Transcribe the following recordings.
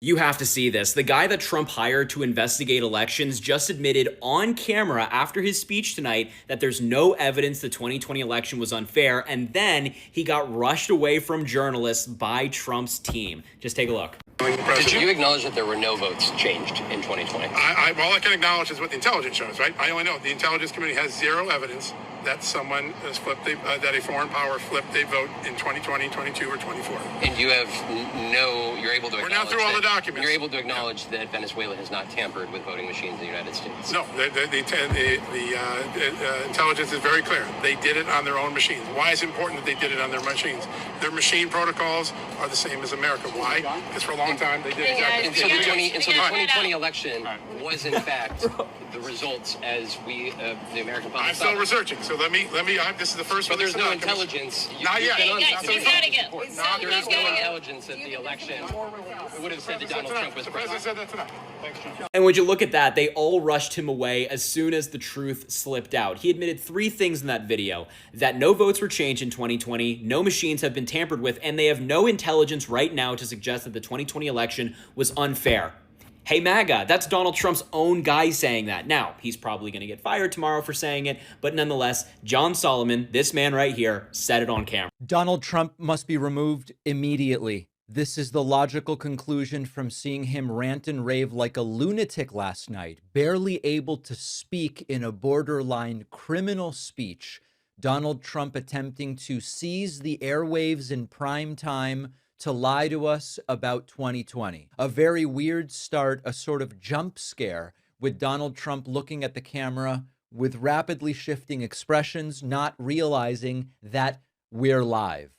You have to see this. The guy that Trump hired to investigate elections just admitted on camera after his speech tonight that there's no evidence the 2020 election was unfair, and then he got rushed away from journalists by Trump's team. Just take a look. Did you acknowledge that there were no votes changed in 2020? All I can acknowledge is what the intelligence shows, right? I only know the intelligence committee has zero evidence that someone has flipped, that a foreign power flipped a vote in 2020, 22, or 24. And you have you're able to We're now through all the documents. You're able to acknowledge that Venezuela has not tampered with voting machines in the United States? No, the intelligence is very clear. They did it on their own machines. Why is it important that they did it on their machines? Their machine protocols are the same as America. Why? Because for a long time they did exactly. And so the 2020 election was in fact the results as we, the American public. I'm still researching, so let me. This is the first but one. There's no intelligence. Not yet. There is no intelligence that the election would have said that Donald Trump was president. Said that tonight. Thanks, John. And would you look at that, they all rushed him away as soon as the truth slipped out. He admitted 3 things in that video: that no votes were changed in 2020, no machines have been tampered with, and they have no intelligence right now to suggest that the 2020 election was unfair. Hey MAGA, that's Donald Trump's own guy saying that. Now, he's probably going to get fired tomorrow for saying it, but nonetheless, John Solomon, this man right here, said it on camera. Donald Trump must be removed immediately. This is the logical conclusion from seeing him rant and rave like a lunatic last night, barely able to speak in a borderline criminal speech. Donald Trump attempting to seize the airwaves in prime time to lie to us about 2020. A very weird start, a sort of jump scare with Donald Trump looking at the camera with rapidly shifting expressions, not realizing that we're live.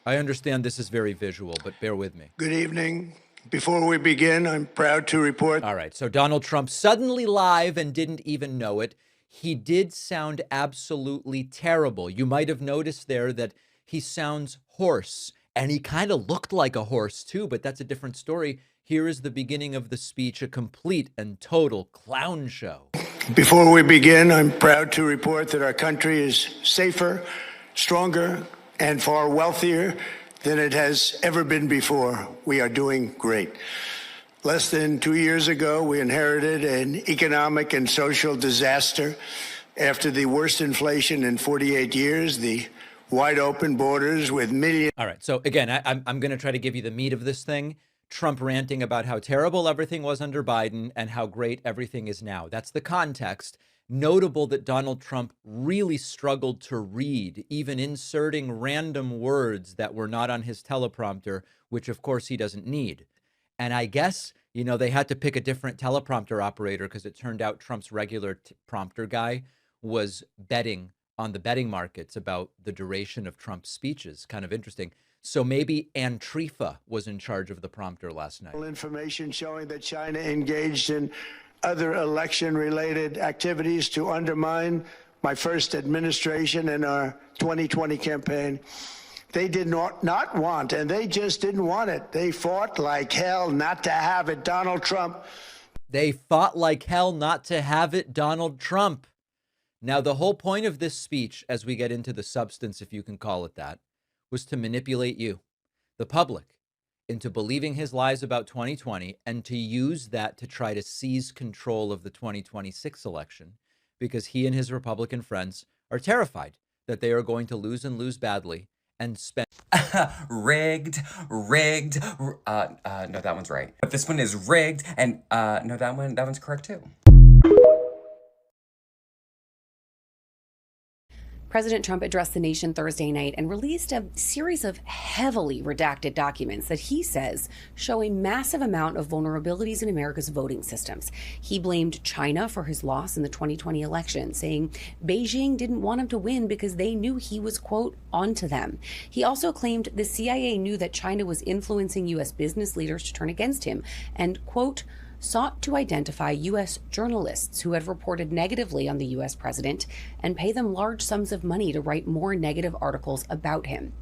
I understand this is very visual, but bear with me. Good evening. Before we begin, I'm proud to report. All right, so Donald Trump suddenly live and didn't even know it. He did sound absolutely terrible. You might have noticed there that he sounds hoarse, and he kind of looked like a horse too, but that's a different story. Here is the beginning of the speech, a complete and total clown show. Before we begin, I'm proud to report that our country is safer, stronger, and far wealthier than it has ever been before. We are doing great. Less than 2 years ago, we inherited an economic and social disaster. After the worst inflation in 48 years, the wide open borders with millions. All right. So again, I'm going to try to give you the meat of this thing. Trump ranting about how terrible everything was under Biden and how great everything is now. That's the context. Notable that Donald Trump really struggled to read, even inserting random words that were not on his teleprompter, which of course he doesn't need. And I guess, you know, they had to pick a different teleprompter operator because it turned out Trump's regular prompter guy was betting on the betting markets about the duration of Trump's speeches. Kind of interesting. So maybe Antifa was in charge of the prompter last night. Information showing that China engaged in other election-related activities to undermine my first administration and our 2020 campaign. They did not want, and they just didn't want it. They fought like hell not to have it, Donald Trump. They fought like hell not to have it, Donald Trump. Now, the whole point of this speech, as we get into the substance, if you can call it that, was to manipulate you, the public, into believing his lies about 2020 and to use that to try to seize control of the 2026 election, because he and his Republican friends are terrified that they are going to lose and lose badly and spend. rigged. No, that one's right. But this one is rigged, and no, that one's correct too. President Trump addressed the nation Thursday night and released a series of heavily redacted documents that he says show a massive amount of vulnerabilities in America's voting systems. He blamed China for his loss in the 2020 election, saying Beijing didn't want him to win because they knew he was, quote, onto them. He also claimed the CIA knew that China was influencing U.S. business leaders to turn against him and, quote, sought to identify U.S. journalists who had reported negatively on the U.S. president and pay them large sums of money to write more negative articles about him.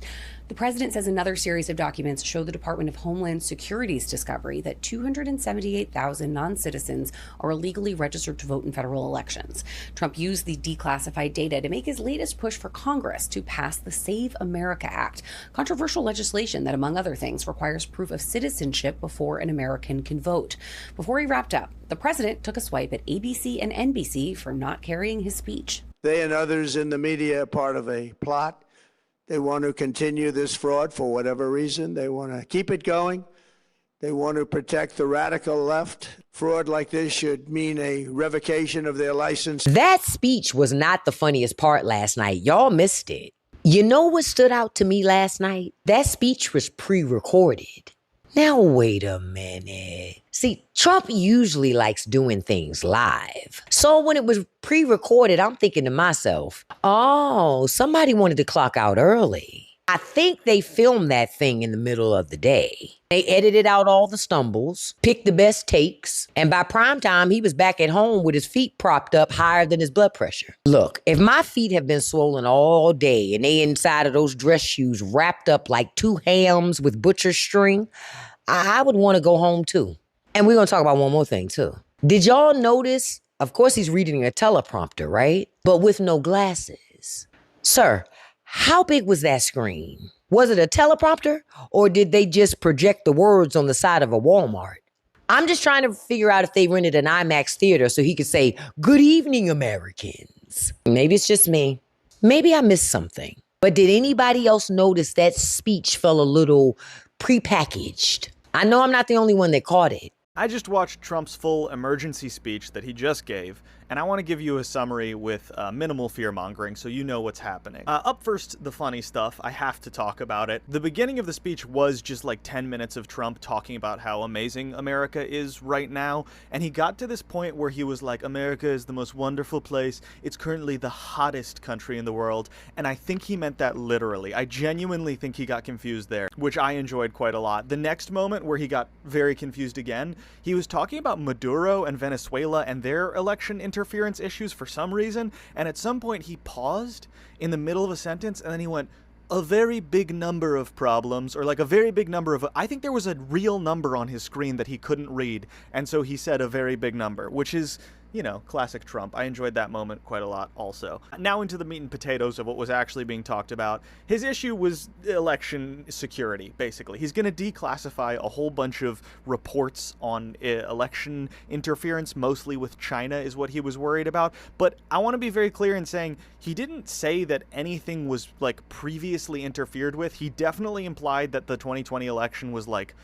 The president says another series of documents show the Department of Homeland Security's discovery that 278,000 non-citizens are illegally registered to vote in federal elections. Trump used the declassified data to make his latest push for Congress to pass the Save America Act, controversial legislation that, among other things, requires proof of citizenship before an American can vote. Before he wrapped up, the president took a swipe at ABC and NBC for not carrying his speech. They and others in the media are part of a plot. They want to continue this fraud for whatever reason. They want to keep it going. They want to protect the radical left. Fraud like this should mean a revocation of their license. That speech was not the funniest part last night. Y'all missed it. You know what stood out to me last night? That speech was pre-recorded. Now, wait a minute. See, Trump usually likes doing things live. So when it was pre-recorded, I'm thinking to myself, oh, somebody wanted to clock out early. I think they filmed that thing in the middle of the day. They edited out all the stumbles, picked the best takes, and by prime time, he was back at home with his feet propped up higher than his blood pressure. Look, if my feet have been swollen all day and they inside of those dress shoes wrapped up like two hams with butcher's string, I would want to go home too. And we're going to talk about one more thing too. Did y'all notice? Of course, he's reading a teleprompter, right? But with no glasses. Sir, how big was that screen? Was it a teleprompter or did they just project the words on the side of a Walmart? I'm just trying to figure out if they rented an IMAX theater so he could say, "Good evening, Americans." Maybe it's just me. Maybe I missed something. But did anybody else notice that speech felt a little prepackaged? I know I'm not the only one that caught it. I just watched Trump's full emergency speech that he just gave, and I want to give you a summary with minimal fear-mongering so you know what's happening. Up first, the funny stuff. I have to talk about it. The beginning of the speech was just like 10 minutes of Trump talking about how amazing America is right now, and he got to this point where he was like, America is the most wonderful place. It's currently the hottest country in the world, and I think he meant that literally. I genuinely think he got confused there, which I enjoyed quite a lot. The next moment where he got very confused again, he was talking about Maduro and Venezuela and their election interference issues for some reason, and at some point he paused in the middle of a sentence and then he went, a very big number of problems, or like a very big number of, I think there was a real number on his screen that he couldn't read, and so he said a very big number, which is, you know, classic Trump. I enjoyed that moment quite a lot also. Now into the meat and potatoes of what was actually being talked about. His issue was election security, basically. He's going to declassify a whole bunch of reports on election interference, mostly with China, is what he was worried about. But I want to be very clear in saying he didn't say that anything was, like, previously interfered with. He definitely implied that the 2020 election was, like,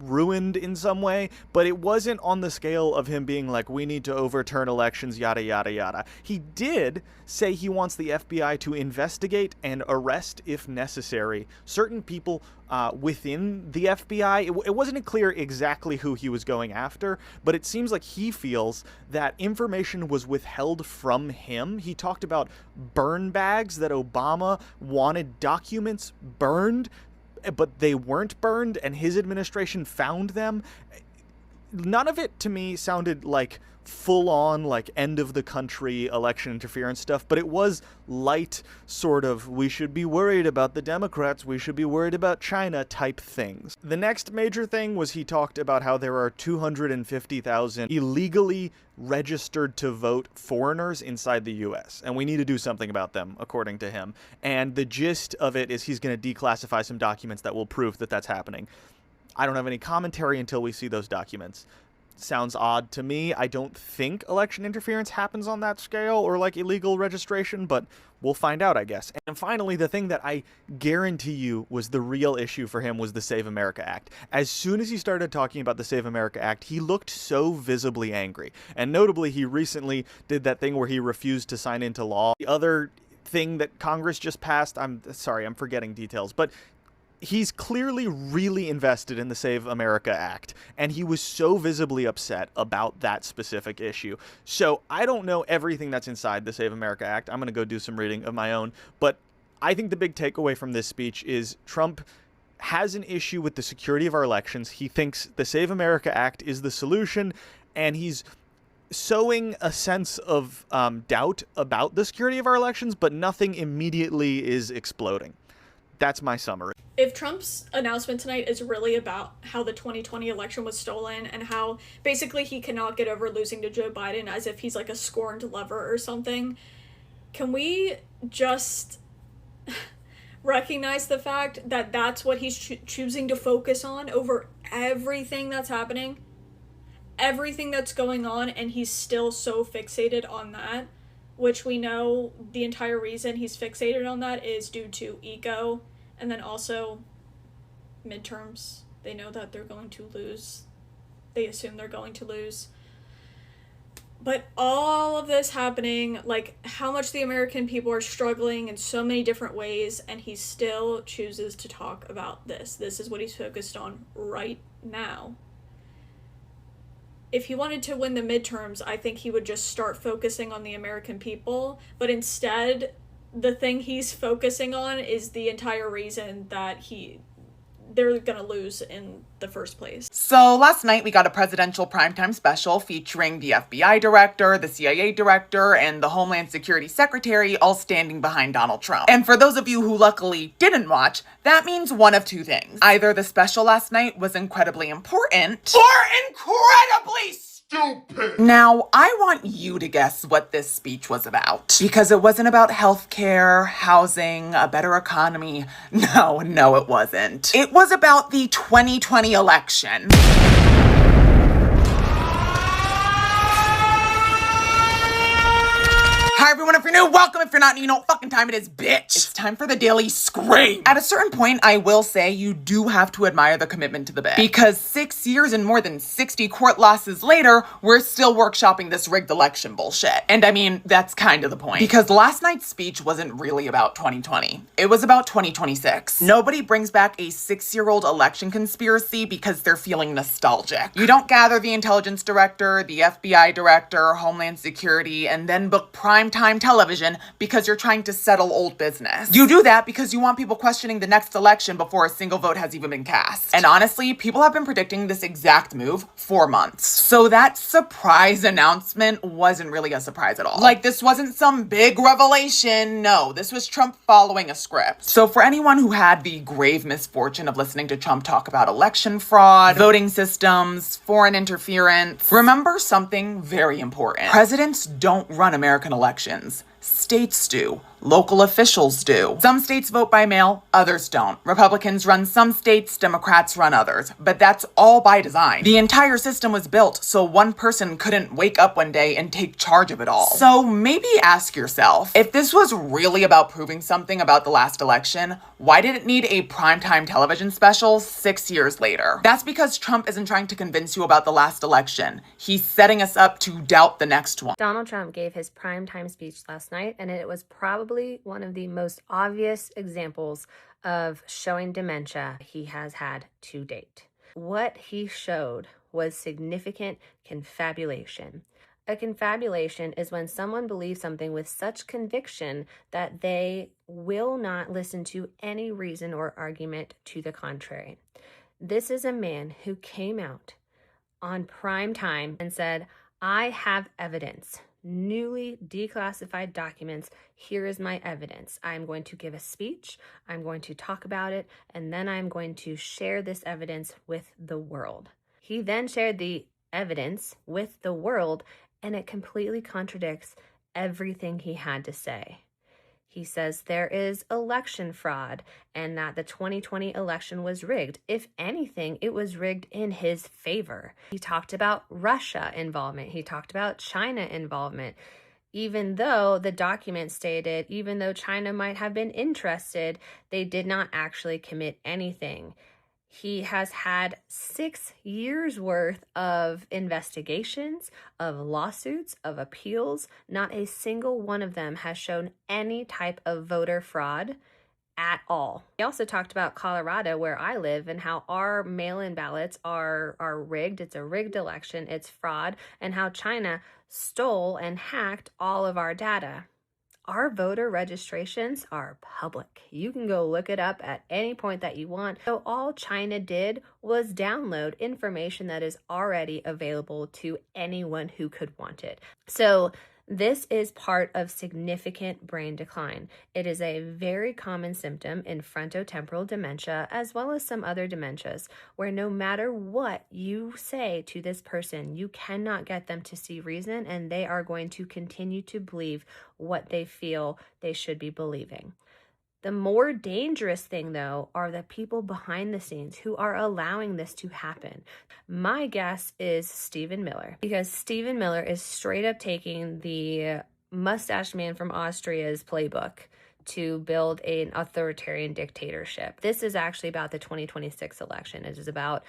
ruined in some way, but it wasn't on the scale of him being like, we need to overturn elections, yada, yada, yada. He did say he wants the FBI to investigate and arrest, if necessary, certain people within the FBI. It wasn't clear exactly who he was going after, but it seems like he feels that information was withheld from him. He talked about burn bags, that Obama wanted documents burned, but they weren't burned, and his administration found them. None of it, to me, sounded like full-on, like, end-of-the-country election interference stuff, but it was light, sort of, we should be worried about the Democrats, we should be worried about China type things. The next major thing was he talked about how there are 250,000 illegally registered to vote foreigners inside the US, and we need to do something about them, according to him. And the gist of it is he's going to declassify some documents that will prove that that's happening. I don't have any commentary until we see those documents. Sounds odd to me. I don't think election interference happens on that scale, or like illegal registration, but we'll find out, I guess. And finally, the thing that I guarantee you was the real issue for him was the Save America Act. As soon as he started talking about the Save America Act, he looked so visibly angry. And notably, he recently did that thing where he refused to sign into law. The other thing that Congress just passed, I'm sorry, I'm forgetting details, but he's clearly really invested in the Save America Act, and he was so visibly upset about that specific issue. So I don't know everything that's inside the Save America Act. I'm going to go do some reading of my own, but I think the big takeaway from this speech is Trump has an issue with the security of our elections. He thinks the Save America Act is the solution, and he's sowing a sense of doubt about the security of our elections, but nothing immediately is exploding. That's my summary. If Trump's announcement tonight is really about how the 2020 election was stolen and how basically he cannot get over losing to Joe Biden as if he's like a scorned lover or something, can we just recognize the fact that that's what he's choosing to focus on over everything that's happening, everything that's going on, and he's still so fixated on that, which we know the entire reason he's fixated on that is due to ego, and then also midterms. They know that they're going to lose. They assume they're going to lose. But all of this happening, like how much the American people are struggling in so many different ways, and he still chooses to talk about this. This is what he's focused on right now. If he wanted to win the midterms, I think he would just start focusing on the American people. But instead, the thing he's focusing on is the entire reason that they're gonna lose in the first place. So last night we got a presidential primetime special featuring the FBI director, the CIA director, and the Homeland Security Secretary all standing behind Donald Trump. And for those of you who luckily didn't watch, that means one of two things. Either the special last night was incredibly important, or incredibly stupid. Now, I want you to guess what this speech was about. Because it wasn't about healthcare, housing, a better economy. No, it wasn't. It was about the 2020 election. Hi everyone, if you're new, welcome. If you're not new, you know what fucking time it is, bitch. It's time for the Daily Scream. At a certain point, I will say you do have to admire the commitment to the bit. Because 6 years and more than 60 court losses later, we're still workshopping this rigged election bullshit. And I mean, that's kind of the point. Because last night's speech wasn't really about 2020. It was about 2026. Nobody brings back a 6-year-old election conspiracy because they're feeling nostalgic. You don't gather the intelligence director, the FBI director, Homeland Security, and then book primetime television because you're trying to settle old business. You do that because you want people questioning the next election before a single vote has even been cast. And honestly, people have been predicting this exact move for months. So that surprise announcement wasn't really a surprise at all. Like, this wasn't some big revelation. No, this was Trump following a script. So for anyone who had the grave misfortune of listening to Trump talk about election fraud, voting systems, foreign interference, remember something very important. Presidents don't run American elections. States do. Local officials do. Some states vote by mail, others don't. Republicans run some states, Democrats run others. But that's all by design. The entire system was built so one person couldn't wake up one day and take charge of it all. So maybe ask yourself, if this was really about proving something about the last election, why did it need a primetime television special 6 years later? That's because Trump isn't trying to convince you about the last election. He's setting us up to doubt the next one. Donald Trump gave his primetime speech last night, and it was probably one of the most obvious examples of showing dementia he has had to date. What he showed was significant confabulation. A confabulation is when someone believes something with such conviction that they will not listen to any reason or argument to the contrary. This is a man who came out on prime time and said, I have evidence. Newly declassified documents. Here is my evidence. I'm going to give a speech. I'm going to talk about it. And then I'm going to share this evidence with the world. He then shared the evidence with the world, and it completely contradicts everything he had to say. He says there is election fraud and that the 2020 election was rigged. If anything, it was rigged in his favor. He talked about Russia involvement. He talked about China involvement. Even though the document stated, even though China might have been interested, they did not actually commit anything. He has had 6 years worth of investigations, of lawsuits, of appeals. Not a single one of them has shown any type of voter fraud at all. He also talked about Colorado, where I live, and how our mail-in ballots are rigged. It's a rigged election. It's fraud, and how China stole and hacked all of our data. Our voter registrations are public. You can go look it up at any point that you want. So all China did was download information that is already available to anyone who could want it. So this is part of significant brain decline. It is a very common symptom in frontotemporal dementia, as well as some other dementias, where no matter what you say to this person, you cannot get them to see reason, and they are going to continue to believe what they feel they should be believing. The more dangerous thing, though, are the people behind the scenes who are allowing this to happen. My guess is Stephen Miller, because Stephen Miller is straight up taking the mustache man from Austria's playbook to build an authoritarian dictatorship. This is actually about the 2026 election. It is about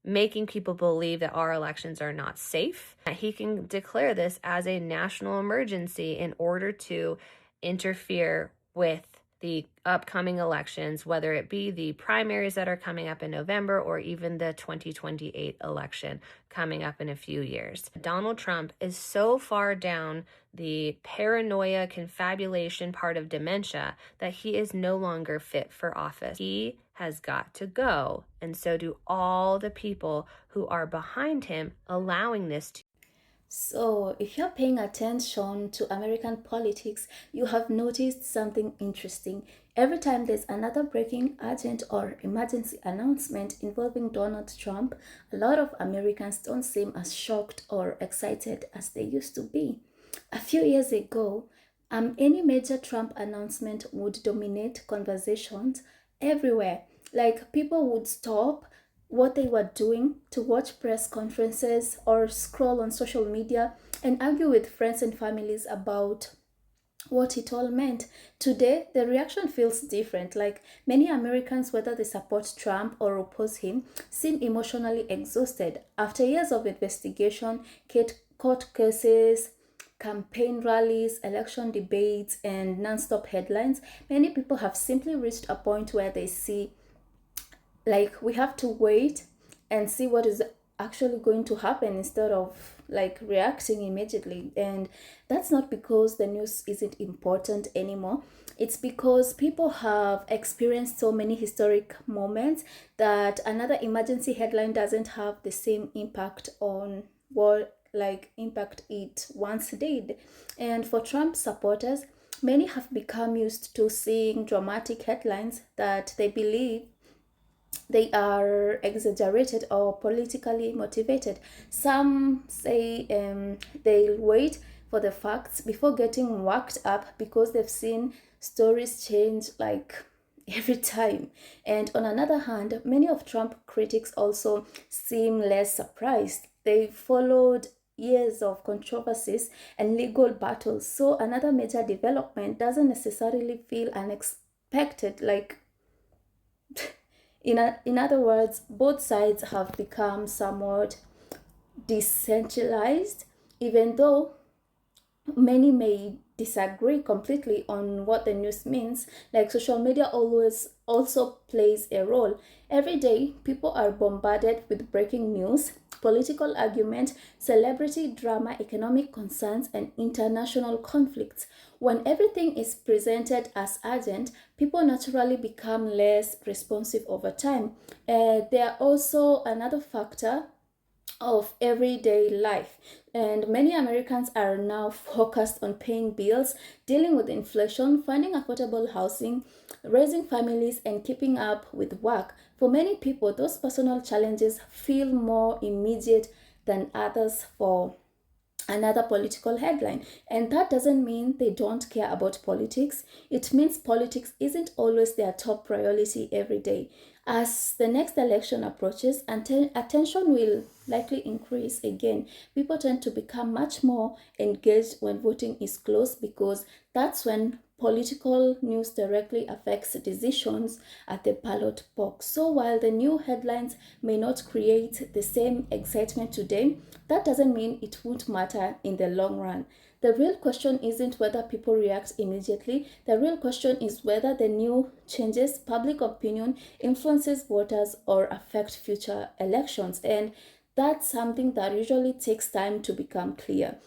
making people believe that our elections are not safe. He can declare this as a national emergency in order to interfere with the upcoming elections, whether it be the primaries that are coming up in November or even the 2028 election coming up in a few years. Donald Trump is so far down the paranoia confabulation part of dementia that he is no longer fit for office. He has got to go, and so do all the people who are behind him allowing this to. So, if you're paying attention to American politics, you have noticed something interesting. Every time there's another breaking urgent or emergency announcement involving Donald Trump, a lot of Americans don't seem as shocked or excited as they used to be. A few years ago, any major Trump announcement would dominate conversations everywhere. Like, people would stop what they were doing to watch press conferences or scroll on social media and argue with friends and families about what it all meant. Today, the reaction feels different. Like, many Americans, whether they support Trump or oppose him, seem emotionally exhausted. After years of investigation, court cases, campaign rallies, election debates, and non-stop headlines, many people have simply reached a point where they see, like, we have to wait and see what is actually going to happen instead of like reacting immediately. And that's not because the news isn't important anymore. It's because people have experienced so many historic moments that another emergency headline doesn't have the same impact on what like impact it once did. And for Trump supporters, many have become used to seeing dramatic headlines that they believe they are exaggerated or politically motivated. Some say they'll wait for the facts before getting worked up because they've seen stories change like every time. And on another hand, many of Trump critics also seem less surprised. They followed years of controversies and legal battles, so another major development doesn't necessarily feel unexpected. Like, in other words, both sides have become somewhat decentralized, even though many may disagree completely on what the news means. Like, social media always also plays a role. Every day, people are bombarded with breaking news, political argument, celebrity drama, economic concerns, and international conflicts. When everything is presented as urgent, people naturally become less responsive over time. There are also another factor of everyday life, and many Americans are now focused on paying bills, dealing with inflation, finding affordable housing, raising families, and keeping up with work. For many people, those personal challenges feel more immediate than others for another political headline. And that doesn't mean they don't care about politics. It means politics isn't always their top priority every day. As the next election approaches, attention will likely increase again. People tend to become much more engaged when voting is close because that's when political news directly affects decisions at the ballot box. So while the new headlines may not create the same excitement today, that doesn't mean it won't matter in the long run. The real question isn't whether people react immediately. The real question is whether the new changes public opinion, influences voters, or affect future elections. And that's something that usually takes time to become clear.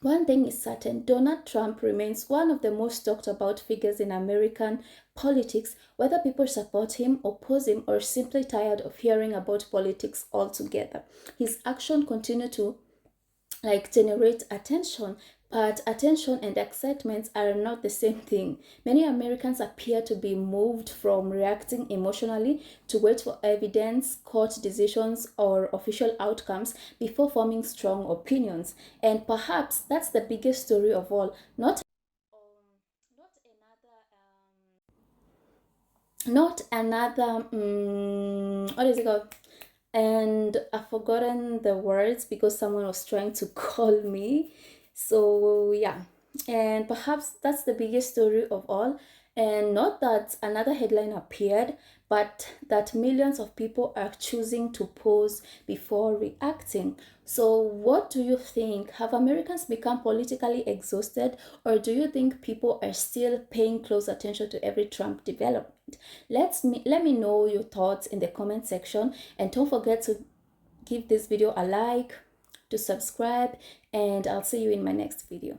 One thing is certain, Donald Trump remains one of the most talked about figures in American politics, whether people support him, oppose him, or simply tired of hearing about politics altogether. His actions continue to generate attention, but attention and excitement are not the same thing. Many Americans appear to be moved from reacting emotionally to wait for evidence, court decisions, or official outcomes before forming strong opinions. And perhaps that's the biggest story of all. Not another what is it called, and I've forgotten the words because someone was trying to call me. So yeah, and perhaps that's the biggest story of all. And not that another headline appeared, but that millions of people are choosing to pause before reacting. So, what do you think? Have Americans become politically exhausted, or do you think people are still paying close attention to every Trump development? Let me know your thoughts in the comment section, and don't forget to give this video a like, to subscribe, and I'll see you in my next video.